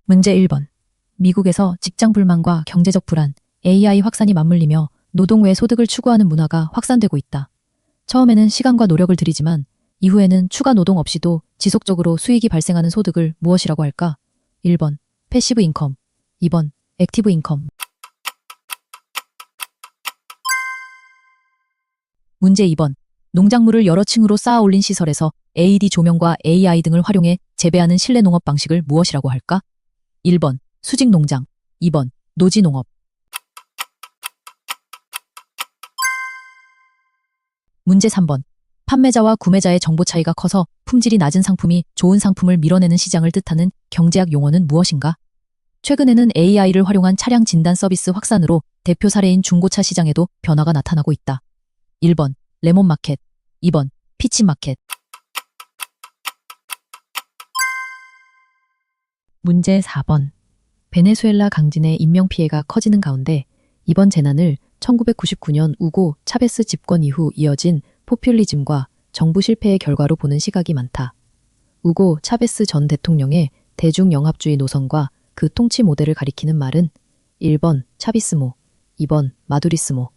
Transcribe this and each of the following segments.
문제 1번. 미국에서 직장 불만과 경제적 불안, AI 확산이 맞물리며 노동 외 소득을 추구하는 문화가 확산되고 있다. 처음에는 시간과 노력을 들이지만 이후에는 추가 노동 없이도 지속적으로 수익이 발생하는 소득을 무엇이라고 할까? 1번. 패시브 인컴. 2번. 액티브 인컴. 문제 2번. 농작물을 여러 층으로 쌓아 올린 시설에서 LED 조명과 AI 등을 활용해 재배하는 실내 농업 방식을 무엇이라고 할까? 1번. 수직 농장. 2번. 노지 농업. 문제 3번. 판매자와 구매자의 정보 차이가 커서 품질이 낮은 상품이 좋은 상품을 밀어내는 시장을 뜻하는 경제학 용어는 무엇인가? 최근에는 AI를 활용한 차량 진단 서비스 확산으로 대표 사례인 중고차 시장에도 변화가 나타나고 있다. 1번. 레몬마켓. 2번. 피치마켓. 문제 4번. 베네수엘라 강진의 인명피해가 커지는 가운데 이번 재난을 1999년 우고 차베스 집권 이후 이어진 포퓰리즘과 정부 실패의 결과로 보는 시각이 많다. 우고 차베스 전 대통령의 대중영합주의 노선과 그 통치 모델을 가리키는 말은 1번 차비스모, 2번 마두리스모.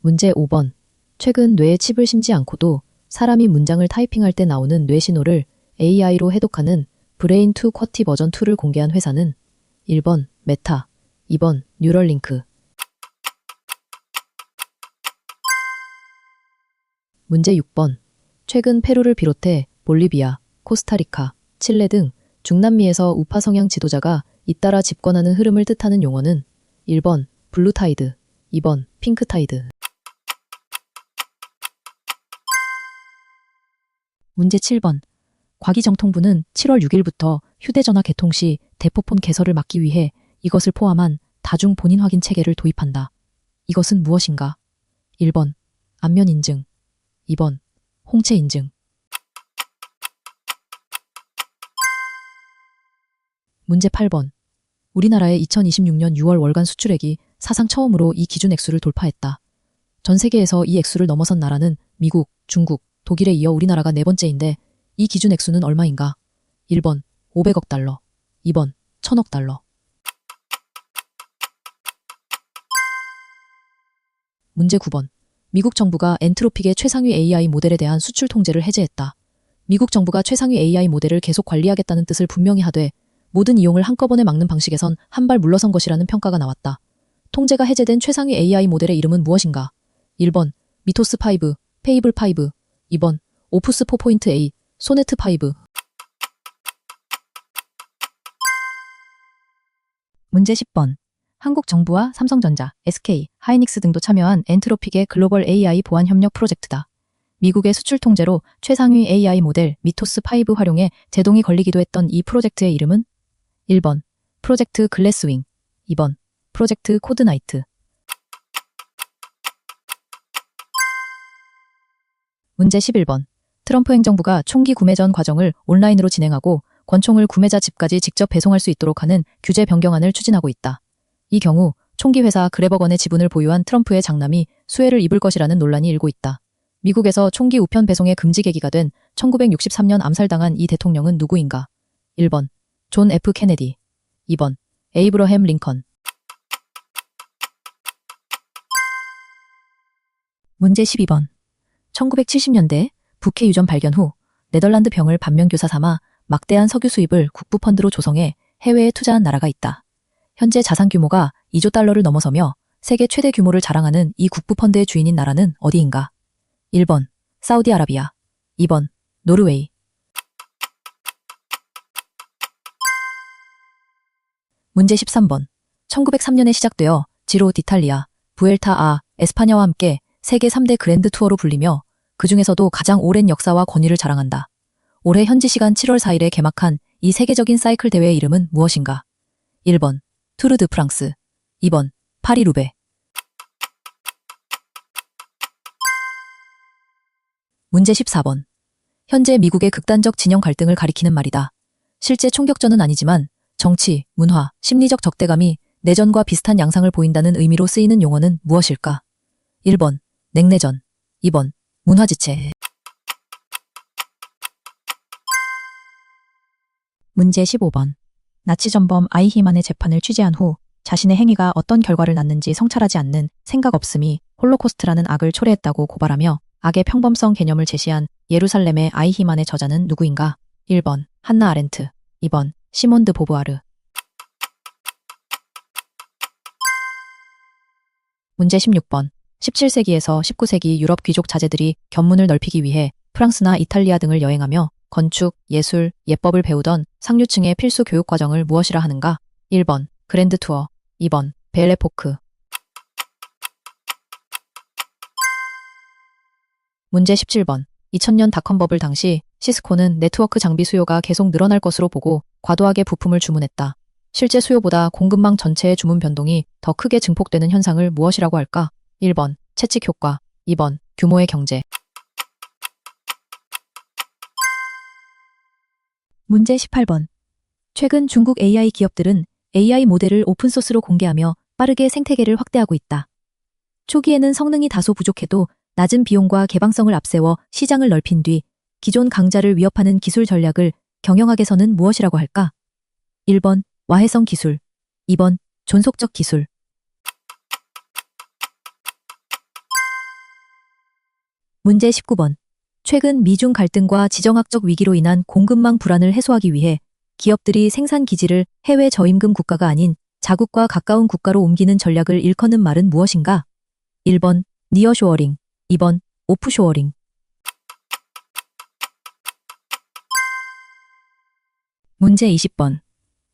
문제 5번. 최근 뇌에 칩을 심지 않고도 사람이 문장을 타이핑할 때 나오는 뇌 신호를 AI로 해독하는 브레인2 쿼티 버전 2를 공개한 회사는 1번 메타, 2번 뉴럴링크. 문제 6번. 최근 페루를 비롯해 볼리비아, 코스타리카, 칠레 등 중남미에서 우파 성향 지도자가 잇따라 집권하는 흐름을 뜻하는 용어는 1번 블루타이드, 2번 핑크타이드. 문제 7번. 과기정통부는 7월 6일부터 휴대전화 개통 시 대포폰 개설을 막기 위해 이것을 포함한 다중 본인 확인 체계를 도입한다. 이것은 무엇인가? 1번 안면 인증, 2번 홍채 인증. 문제 8번. 우리나라의 2026년 6월 월간 수출액이 사상 처음으로 이 기준 액수를 돌파했다. 전 세계에서 이 액수를 넘어선 나라는 미국, 중국, 독일에 이어 우리나라가 네 번째인데 이 기준 액수는 얼마인가? 1번 500억 달러, 2번 1000억 달러. 문제 9번. 미국 정부가 엔트로픽의 최상위 AI 모델에 대한 수출 통제를 해제했다. 미국 정부가 최상위 AI 모델을 계속 관리하겠다는 뜻을 분명히 하되 모든 이용을 한꺼번에 막는 방식에선 한 발 물러선 것이라는 평가가 나왔다. 통제가 해제된 최상위 AI 모델의 이름은 무엇인가? 1번 미토스 5, 페이블 5, 2번 오프스 4.8, 소네트 5. 문제 10번. 한국 정부와 삼성전자, SK, 하이닉스 등도 참여한 엔트로픽의 글로벌 AI 보안 협력 프로젝트다. 미국의 수출 통제로 최상위 AI 모델 미토스 5 활용에 제동이 걸리기도 했던 이 프로젝트의 이름은 1번 프로젝트 글래스윙, 2번 프로젝트 코드나이트. 문제 11번. 트럼프 행정부가 총기 구매 전 과정을 온라인으로 진행하고 권총을 구매자 집까지 직접 배송할 수 있도록 하는 규제 변경안을 추진하고 있다. 이 경우 총기 회사 그래버건의 지분을 보유한 트럼프의 장남이 수혜를 입을 것이라는 논란이 일고 있다. 미국에서 총기 우편 배송의 금지 계기가 된 1963년 암살당한 이 대통령은 누구인가? 1번 존 F 케네디, 2번 에이브러햄 링컨. 문제 12번. 1970년대 북해 유전 발견 후 네덜란드 병을 반면교사 삼아 막대한 석유 수입을 국부펀드로 조성해 해외에 투자한 나라가 있다. 현재 자산 규모가 2조 달러를 넘어서며 세계 최대 규모를 자랑하는 이 국부펀드의 주인인 나라는 어디인가? 1번 사우디아라비아, 2번 노르웨이. 문제 13번. 1903년에 시작되어 지로 디탈리아, 부엘타 아 에스파냐와 함께 세계 3대 그랜드 투어로 불리며 그 중에서도 가장 오랜 역사와 권위를 자랑한다. 올해 현지 시간 7월 4일에 개막한 이 세계적인 사이클 대회의 이름은 무엇인가? 1번 투르 드 프랑스, 2번 파리 루베. 문제 14번. 현재 미국의 극단적 진영 갈등을 가리키는 말이다. 실제 총격전은 아니지만 정치, 문화, 심리적 적대감이 내전과 비슷한 양상을 보인다는 의미로 쓰이는 용어는 무엇일까? 1번 냉내전, 2번 문화지체. 문제 15번. 나치 전범 아이히만의 재판을 취재한 후 자신의 행위가 어떤 결과를 낳는지 성찰하지 않는 생각 없음이 홀로코스트라는 악을 초래했다고 고발하며 악의 평범성 개념을 제시한 예루살렘의 아이히만의 저자는 누구인가? 1번 한나 아렌트, 2번 시몬 드 보부아르. 문제 16번. 17세기에서 19세기 유럽 귀족 자제들이 견문을 넓히기 위해 프랑스나 이탈리아 등을 여행하며 건축, 예술, 예법을 배우던 상류층의 필수 교육 과정을 무엇이라 하는가? 1번 그랜드 투어, 2번 벨레포크. 문제 17번. 2000년 닷컴버블 당시 시스코는 네트워크 장비 수요가 계속 늘어날 것으로 보고 과도하게 부품을 주문했다. 실제 수요보다 공급망 전체의 주문 변동이 더 크게 증폭되는 현상을 무엇이라고 할까? 1번 채찍 효과, 2번 규모의 경제. 문제 18번. 최근 중국 AI 기업들은 AI 모델을 오픈소스로 공개하며 빠르게 생태계를 확대하고 있다. 초기에는 성능이 다소 부족해도 낮은 비용과 개방성을 앞세워 시장을 넓힌 뒤 기존 강자를 위협하는 기술 전략을 경영학에서는 무엇이라고 할까? 1번 와해성 기술, 2번 존속적 기술. 문제 19번. 최근 미중 갈등과 지정학적 위기로 인한 공급망 불안을 해소하기 위해 기업들이 생산 기지를 해외 저임금 국가가 아닌 자국과 가까운 국가로 옮기는 전략을 일컫는 말은 무엇인가? 1번 니어쇼어링, 2번 오프쇼어링. 문제 20번.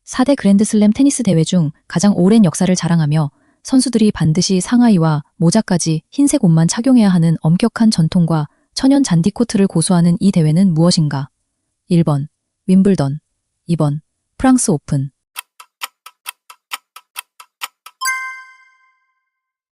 4대 그랜드슬램 테니스 대회 중 가장 오랜 역사를 자랑하며 선수들이 반드시 상하이와 모자까지 흰색 옷만 착용해야 하는 엄격한 전통과 천연 잔디 코트를 고수하는 이 대회는 무엇인가? 1번 윈블던, 2번 프랑스 오픈,